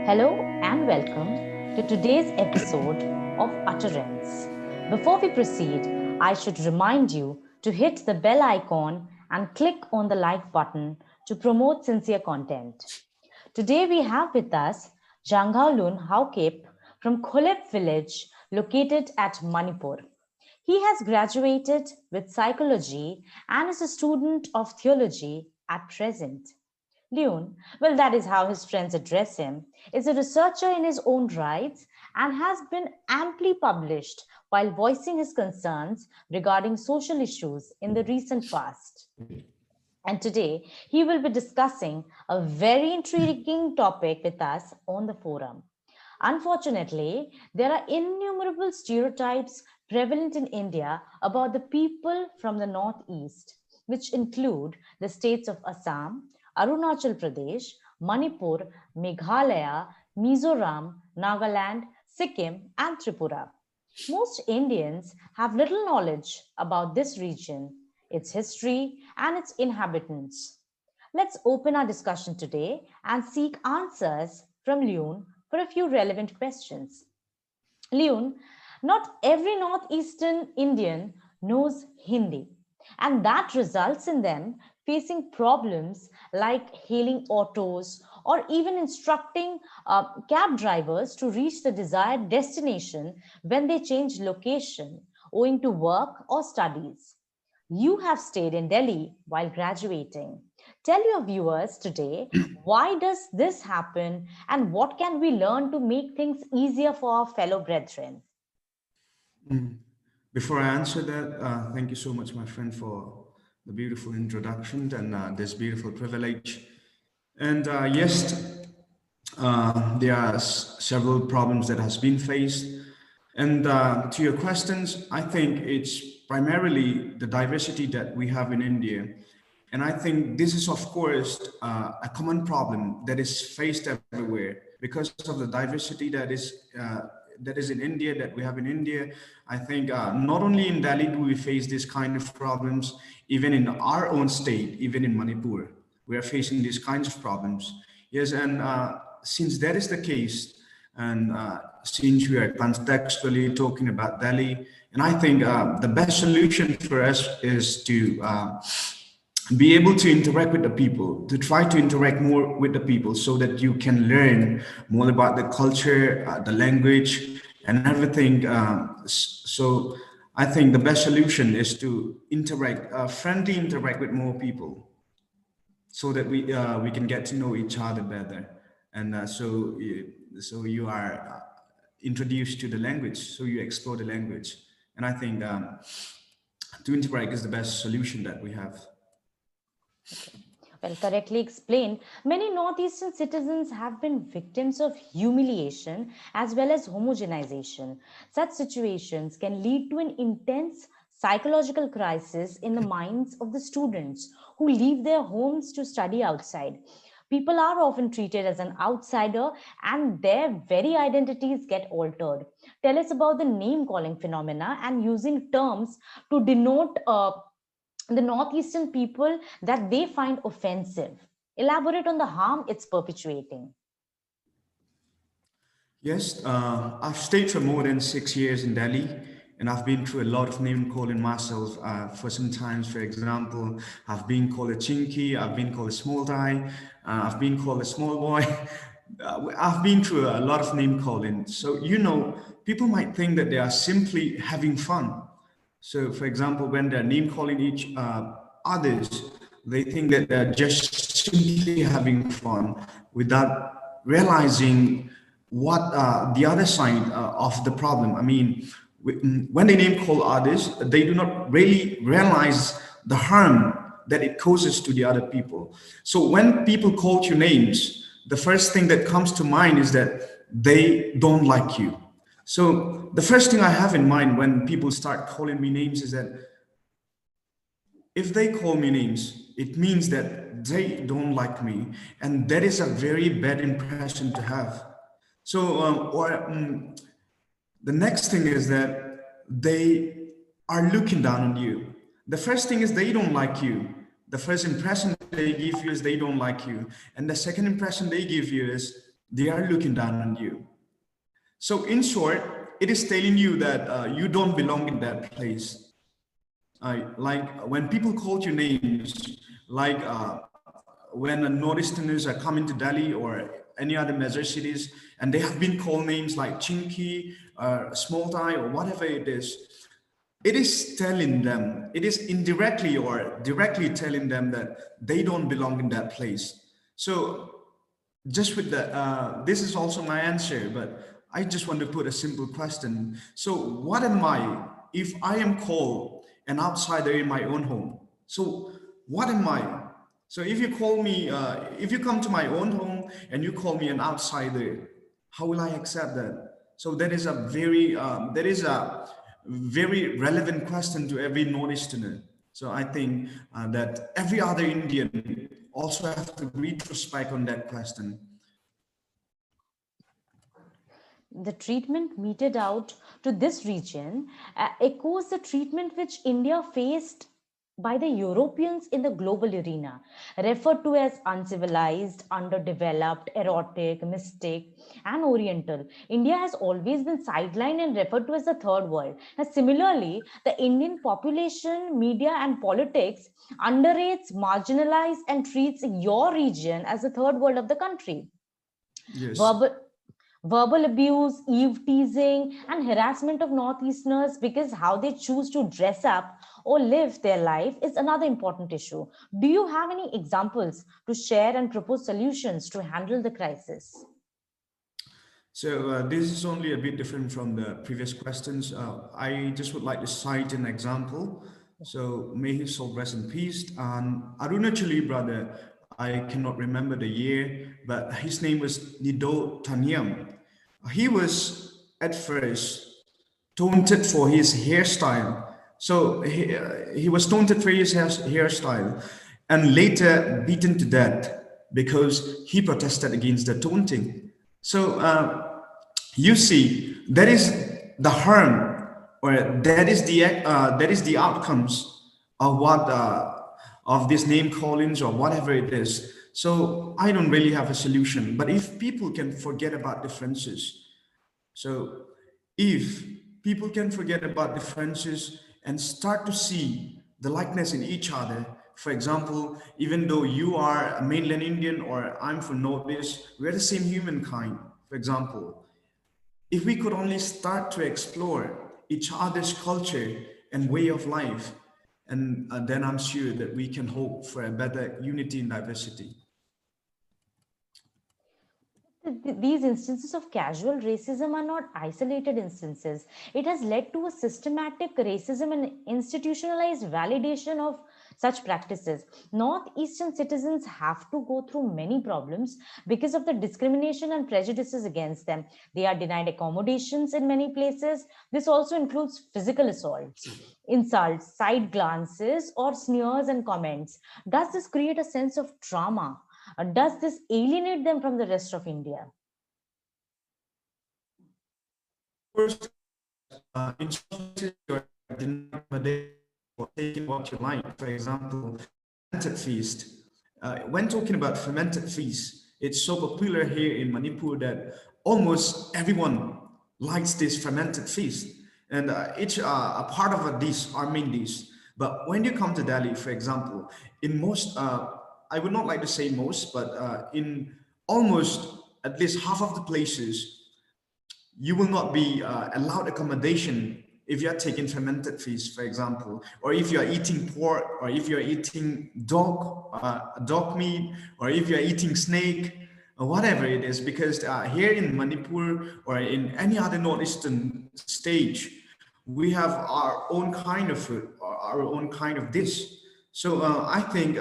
Hello and welcome to today's episode of Utterance. Before we proceed, I should remind you to hit the bell icon and click on the like button to promote sincere content. Today we have with us Janghaolun Haokip from Kholep Village located at Manipur. He has graduated with psychology and is a student of theology at present. Leon, well, that is how his friends address him, is a researcher in his own rights and has been amply published while voicing his concerns regarding social issues in the recent past. And today, he will be discussing a very intriguing topic with us on the forum. Unfortunately, there are innumerable stereotypes prevalent in India about the people from the Northeast, which include the states of Assam, Arunachal Pradesh, Manipur, Meghalaya, Mizoram, Nagaland, Sikkim, and Tripura. Most Indians have little knowledge about this region, its history, and its inhabitants. Let's open our discussion today and seek answers from Leon for a few relevant questions. Leon, not every Northeastern Indian knows Hindi, and that results in them facing problems like hailing autos or even instructing cab drivers to reach the desired destination when they change location owing to work or studies. You have stayed in Delhi while graduating. Tell your viewers today, why does this happen and what can we learn to make things easier for our fellow brethren? Before I answer that, thank you so much, my friend, for the beautiful introduction and this beautiful privilege. And yes, there are several problems that has been faced. And to your questions, I think it's primarily the diversity that we have in India. And I think this is, of course, a common problem that is faced everywhere because of the diversity that is in India, that we have in India. I think not only in Delhi do we face this kind of problems, even in our own state, even in Manipur, we are facing these kinds of problems. Yes, and since that is the case, and since we are contextually talking about Delhi, and I think the best solution for us is to be able to interact with the people, to try to interact more with the people so that you can learn more about the culture, the language, and everything. So I think the best solution is to interact, friendly interact with more people so that we can get to know each other better. And so you are introduced to the language, so you explore the language. And I think to interact is the best solution that we have. Okay. Well, correctly explained, many Northeastern citizens have been victims of humiliation as well as homogenization. Such situations can lead to an intense psychological crisis in the minds of the students who leave their homes to study outside. People are often treated as an outsider and their very identities get altered. Tell us about the name calling phenomena and using terms to denote the Northeastern people that they find offensive. Elaborate on the harm it's perpetuating. Yes, I've stayed for more than 6 years in Delhi, and I've been through a lot of name calling myself. For sometimes, for example, I've been called a chinky, I've been called a small guy, I've been called a small boy. I've been through a lot of name calling. So, people might think that they are simply having fun. So, for example, when they're name calling each others, they think that they're just simply having fun without realizing what the other side of the problem. I mean, when they name call others, they do not really realize the harm that it causes to the other people. So when people call you names, the first thing that comes to mind is that they don't like you. So the first thing I have in mind when people start calling me names is that if they call me names, it means that they don't like me, and that is a very bad impression to have. So, the next thing is that they are looking down on you. The first thing is they don't like you. The first impression they give you is they don't like you, and the second impression they give you is they are looking down on you. So in short, it is telling you that you don't belong in that place. Like when people call you names, like when Northeasterners are coming to Delhi or any other major cities, and they have been called names like Chinky, Small Thai, or whatever it is telling them, it is indirectly or directly telling them that they don't belong in that place. So just with that, this is also my answer, but I just want to put a simple question. So, what am I if I am called an outsider in my own home? So, what am I? So, if you call me, if you come to my own home and you call me an outsider, how will I accept that? So, that is a very relevant question to every Northeasterner. So, I think that every other Indian also have to retrospect on that question. The treatment meted out to this region echoes the treatment which India faced by the Europeans in the global arena, referred to as uncivilized, underdeveloped, erotic, mystic, and oriental. India has always been sidelined and referred to as the third world. And similarly, the Indian population, media, and politics underrates, marginalizes, and treats your region as the third world of the country. Yes. Verbal, verbal abuse, eve teasing, and harassment of Northeasterners because how they choose to dress up or live their life is another important issue. Do you have any examples to share and propose solutions to handle the crisis? So this is only a bit different from the previous questions. I just would like to cite an example. So may his soul rest in peace. Arunachali brother, I cannot remember the year, but his name was Nido Tanyam. He was at first taunted for his hairstyle. So he was taunted for his hairstyle and later beaten to death because he protested against the taunting. So you see, that is the harm, or that is the outcomes of what of this name callings or whatever it is. So I don't really have a solution. But if people can forget about differences, so if people can forget about differences and start to see the likeness in each other, for example, even though you are a mainland Indian or I'm from Northeast, we're the same humankind, for example. If we could only start to explore each other's culture and way of life, and then I'm sure that we can hope for a better unity in diversity. These instances of casual racism are not isolated instances. It has led to a systematic racism and institutionalized validation of such practices. Northeastern citizens have to go through many problems because of the discrimination and prejudices against them. They are denied accommodations in many places. This also includes physical assaults, insults, side glances, or sneers and comments. Does this create a sense of trauma? Does this alienate them from the rest of India? First, in some places, you're denied accommodation or taking what you like. For example, fermented feast. When talking about fermented feast, it's so popular here in Manipur that almost everyone likes this fermented feast. And it's a part of a dish, our main dish. But when you come to Delhi, for example, in most, I would not like to say most, but in almost at least half of the places, you will not be allowed accommodation if you are taking fermented fish, for example, or if you are eating pork, or if you are eating dog meat, or if you are eating snake, or whatever it is. Because here in Manipur or in any other northeastern stage, we have our own kind of food, or our own kind of dish. So I think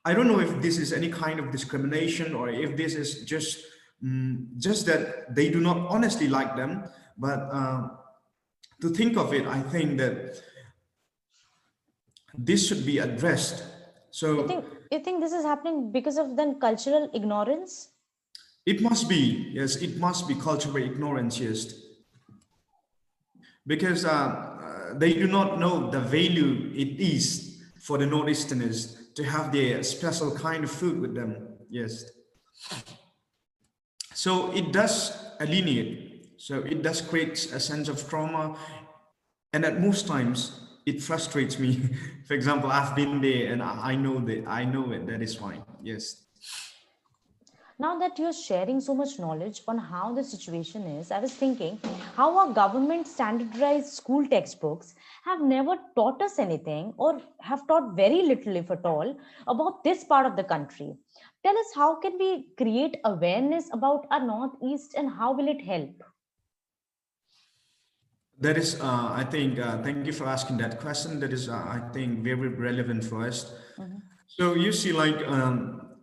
I don't know if this is any kind of discrimination or if this is just that they do not honestly like them. But to think of it, I think that this should be addressed. You So think you think this is happening because of then cultural ignorance? it must be, yes, it must be cultural ignorance, yes, because they do not know the value it is for the Northeasterners to have their special kind of food with them. Yes. So it does alienate. So it does create a sense of trauma, and at most times it frustrates me. For example, I've been there and I know that I know it. That is fine. Yes. Now that you're sharing so much knowledge on how the situation is, I was thinking how our government standardized school textbooks have never taught us anything or have taught very little, if at all, about this part of the country. Tell us, how can we create awareness about our Northeast and how will it help? That is, I think, thank you for asking that question. That is, I think, very relevant for us. Mhm. So you see, like,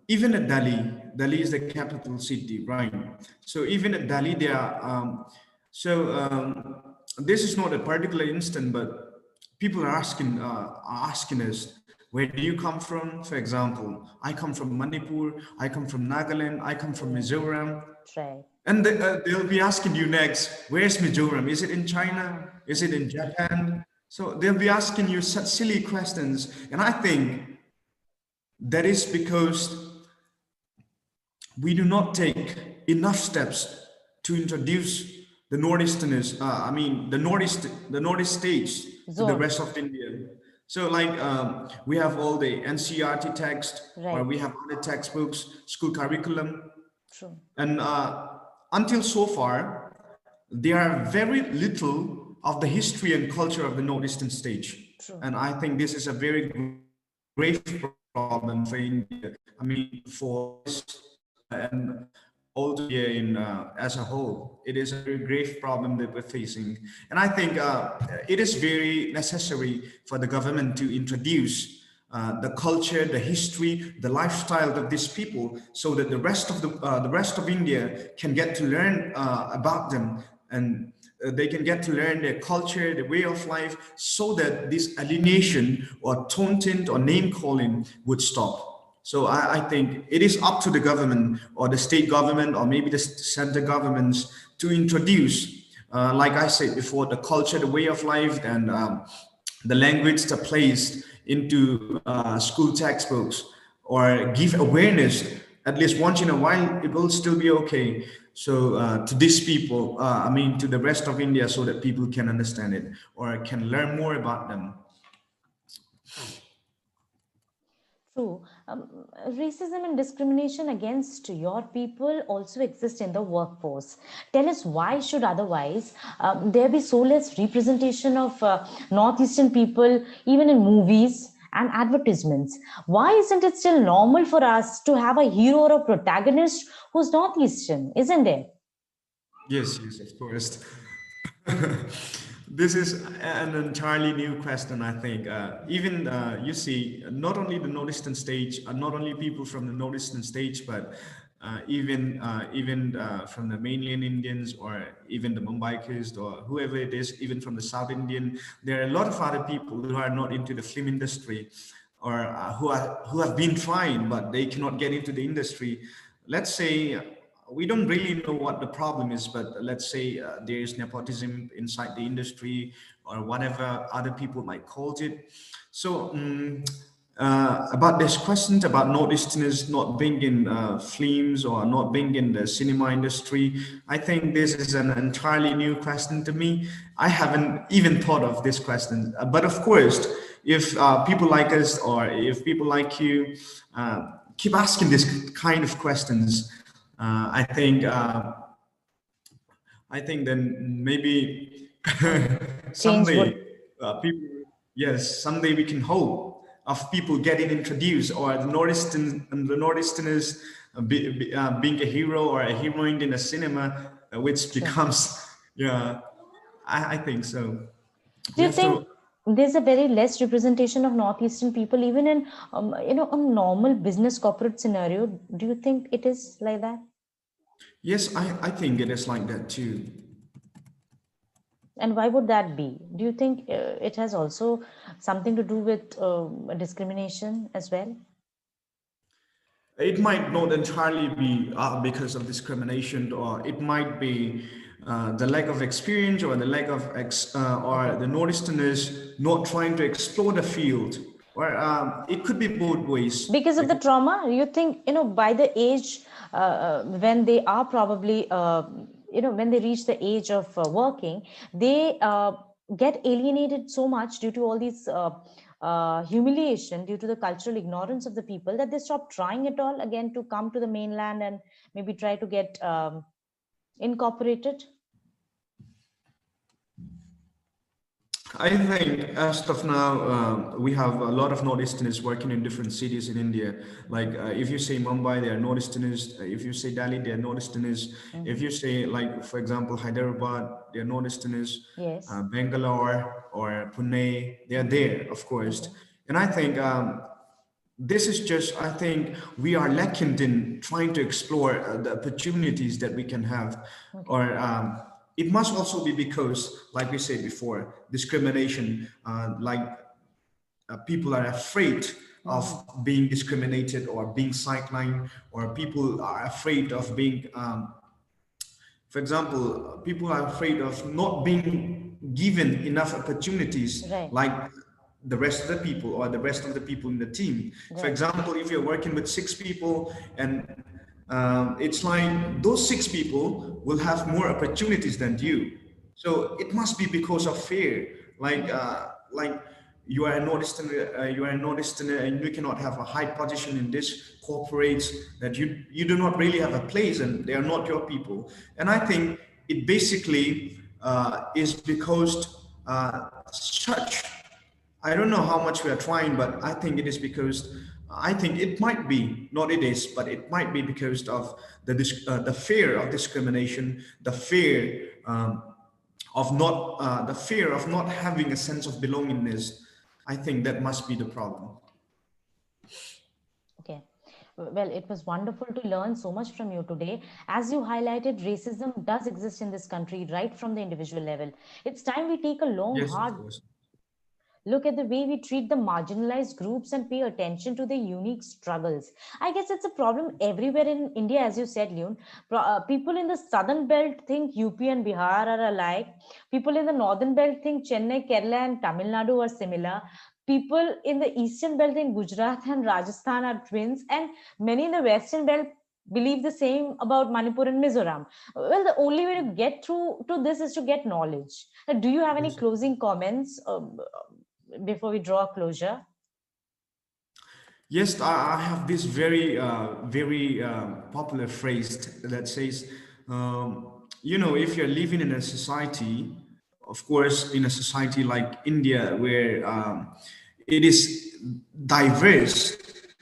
even at Delhi, Delhi is the capital city, right? So even at Delhi, there are, this is not a particular instant, but people are asking us, where do you come from? For example, I come from Manipur, I come from Nagaland, I come from Mizoram. Right. And they'll be asking you next, where's Mizoram? Is it in China? Is it in Japan? So they'll be asking you such silly questions. And I think that is because we do not take enough steps to introduce the Northeasterners, the Northeast states to the Zone. rest of India. So like we have all the NCRT text, or we Right. have other textbooks, school curriculum, True. and until so far, there are very little of the history and culture of the Northeastern stage. True. And I think this is a very grave problem for India. I mean, for us and also India in as a whole, it is a very grave problem that we're facing. And I think it is very necessary for the government to introduce the culture, the history, the lifestyle of these people, so that the rest of India can get to learn about them, and they can get to learn their culture, their way of life, so that this alienation or taunting or name calling would stop. So I think it is up to the government or the state government or maybe the center governments to introduce, like I said before, the culture, the way of life, and the language that placed into school textbooks, or give awareness at least once in a while. It will still be okay. So to these people, to the rest of India, so that people can understand it or can learn more about them. True. Racism and discrimination against your people also exist in the workforce. Tell us, why should otherwise there be so less representation of Northeastern people, even in movies and advertisements? Why isn't it still normal for us to have a hero or a protagonist who's Northeastern? Isn't there? Yes, yes, of course. This is an entirely new question, I think. Even you see, not only the Northeastern stage, not only people from the Northeastern stage, but even from the mainland Indians, or even the Mumbaikars, or whoever it is, even from the South Indian. There are a lot of other people who are not into the film industry, or who have been trying, but they cannot get into the industry. Let's say we don't really know what the problem is, but let's say there is nepotism inside the industry, or whatever other people might call it. So about this question about Northeasterners not being in films or not being in the cinema industry, I think this is an entirely new question to me. I haven't even thought of this question. But of course, if people like us, or if people like you keep asking this kind of questions, I think then maybe Change someday would. people, yes, someday we can hope of people getting introduced, or the Northeasterners being a hero or a heroine in a cinema, which True. becomes yeah, I think so. Do We you have think to. there's a very less representation of Northeastern people, even in a normal business corporate scenario? Do you think it is like that? Yes, I think it is like that too. And why would that be? Do you think it has also something to do with discrimination as well? It might not entirely be because of discrimination, or it might be the lack of experience, or the lack of or Okay. the Northeasterners not trying to explore the field, or it could be both ways. Because of the Because trauma, you think, by the age when they are probably, when they reach the age of working, they get alienated so much due to all these humiliation, due to the cultural ignorance of the people, that they stop trying at all again to come to the mainland and maybe try to get incorporated. I think as of now, we have a lot of Northeasterners working in different cities in India. Like if you say Mumbai, they are Northeasterners. If you say Delhi, they are Northeasterners. If you say, like, for example, Hyderabad, they are Northeasterners. Yes. Bangalore or Pune, they are there, of course. And I think this is just, I think we are lacking in trying to explore the opportunities that we can have. Or it must also be because, like we said before, discrimination, people are afraid of being discriminated or being sidelined, or people are afraid of being, for example, people are afraid of not being given enough opportunities Right. like the rest of the people or the rest of the people in the team. For Right. example, if you're working with 6 people and it's like those 6 people will have more opportunities than you. So it must be because of fear. Like you are a Northeasterner, and you cannot have a high position in this corporates, that you do not really have a place and they are not your people. And I think it basically is because such, I don't know how much we are trying, but I think it is because I think it might be, not it is, but it might be because of the fear of discrimination, the fear the fear of not having a sense of belongingness. I think that must be the problem. Okay. Well, it was wonderful to learn so much from you today. As you highlighted, racism does exist in this country right from the individual level. It's time we take a long, Yes, of hard course. look at the way we treat the marginalized groups and pay attention to their unique struggles. I guess it's a problem everywhere in India, as you said, Leon. People in the southern belt think UP and Bihar are alike. People in the northern belt think Chennai, Kerala, and Tamil Nadu are similar. People in the eastern belt think Gujarat and Rajasthan are twins, and many in the western belt believe the same about Manipur and Mizoram. Well, the only way to get through to this is to get knowledge. Do you have any Yes. closing comments before we draw a closure? Yes, I have this very popular phrase that says, if you're living in a society, of course, in a society like India, where it is diverse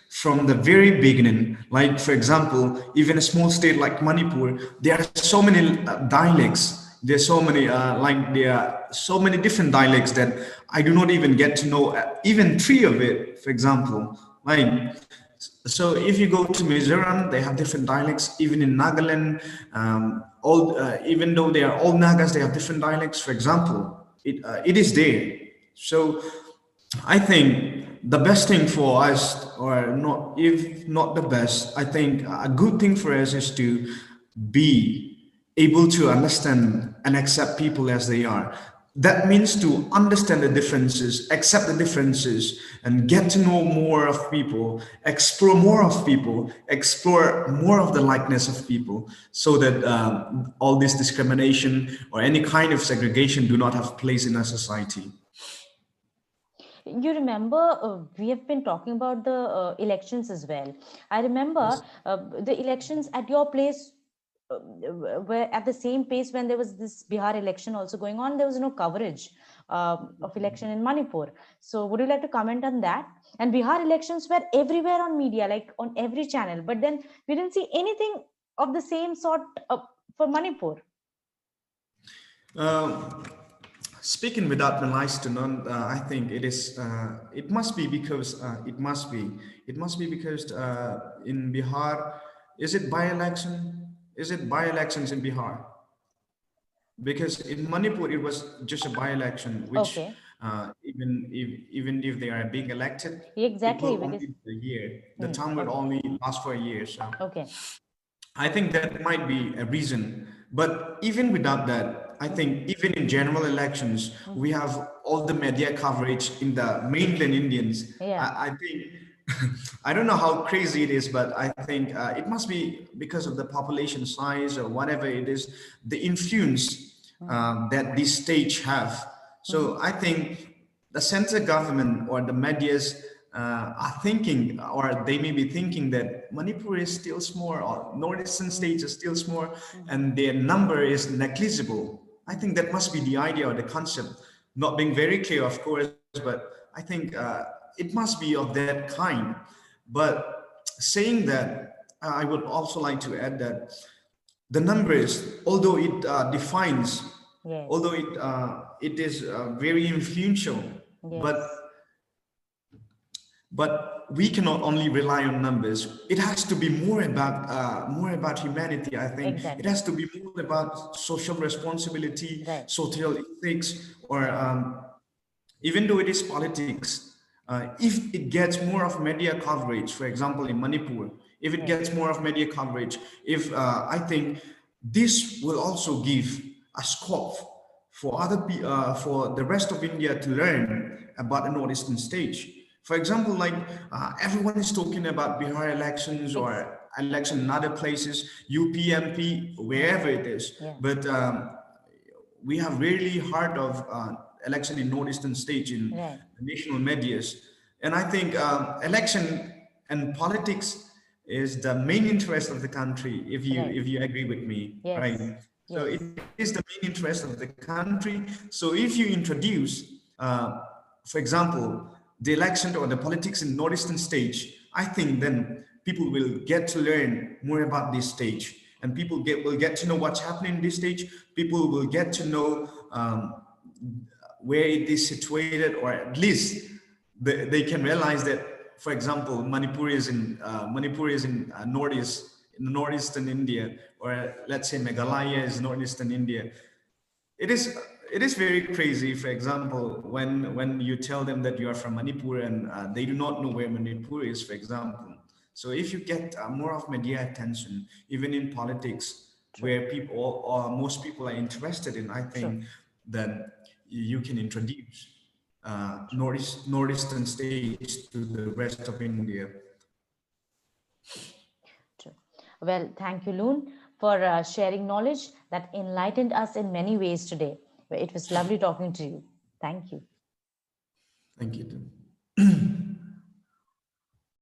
from the very beginning. Like, for example, even a small state like Manipur, there are so many dialects. There's so many, there are so many different dialects that I do not even get to know even 3 of it, for example. Like, so if you go to Mizoram, they have different dialects. Even in Nagaland, even though they are all Nagas, they have different dialects. For example, it is there. So I think the best thing for us, or not, if not the best, I think a good thing for us is to be able to understand and accept people as they are. That means to understand the differences, accept the differences, and get to know more of people, explore more of the likeness of people, so that all this discrimination or any kind of segregation do not have place in our society. You remember, we have been talking about the elections as well. I remember Yes. the elections at your place were at the same pace. When there was this Bihar election also going on, there was no coverage of election in Manipur. So would you like to comment on that? And Bihar elections were everywhere on media, like on every channel, but then we didn't see anything of the same sort for Manipur. Um, Speaking without malice to none, I think it is. It must be because it must be because in Bihar, is it by-election? Is it by-elections in Bihar? Because in Manipur it was just a by-election, which Okay. even if they are being elected, it Exactly, will because only be a year. The hmm, term will okay. only last for a year. So Okay. I think that might be a reason. But even without that, I think even in general elections, we have all the media coverage in the mainland Indians. Yeah. I think I don't know how crazy it is, but I think it must be because of the population size or whatever it is, the influence that this stage have. So I think the central government or the medias are thinking, or they may be thinking that Manipur is still small, or northeastern states are still small, and their number is negligible. I think that must be the idea or the concept, not being very clear, of course, but I think it must be of that kind. But saying that, I would also like to add that the numbers, although it defines, although Yes. it is very influential, Yes. but we cannot only rely on numbers. It has to be more about humanity. I think it Exactly. has to be more about social responsibility, Right. social ethics, or even though it is politics, if it gets more of media coverage, for example, in Manipur, if it Right. gets more of media coverage, if I think this will also give a scope for for the rest of India to learn about the northeastern stage. For example, like everyone is talking about Bihar elections Ex or election in other places, UPMP, wherever it is, yeah. but we have really heard of election in northeastern stage in Right. national medias, and I think election and politics is the main interest of the country. Right. If you agree with me, right? Yes. So it Yes. is the main interest of the country. So if you introduce, for example, the election or the politics in northeastern stage, I think then people will get to learn more about this stage, and people will get to know what's happening in this stage. People will get to know where it is situated, or at least they can realize that, for example, Manipur is in northeastern India, or let's say Meghalaya is northeastern India. it is it is very crazy, for example, when you tell them that you are from Manipur, and they do not know where Manipur is, for example. So if you get more of media attention, even in politics, True. where people or most people are interested in, I True. think that you can introduce True. northeastern states to the rest of India. True. Well, thank you, Loon, for sharing knowledge that enlightened us in many ways today. It was lovely talking to you. Thank you. Thank you.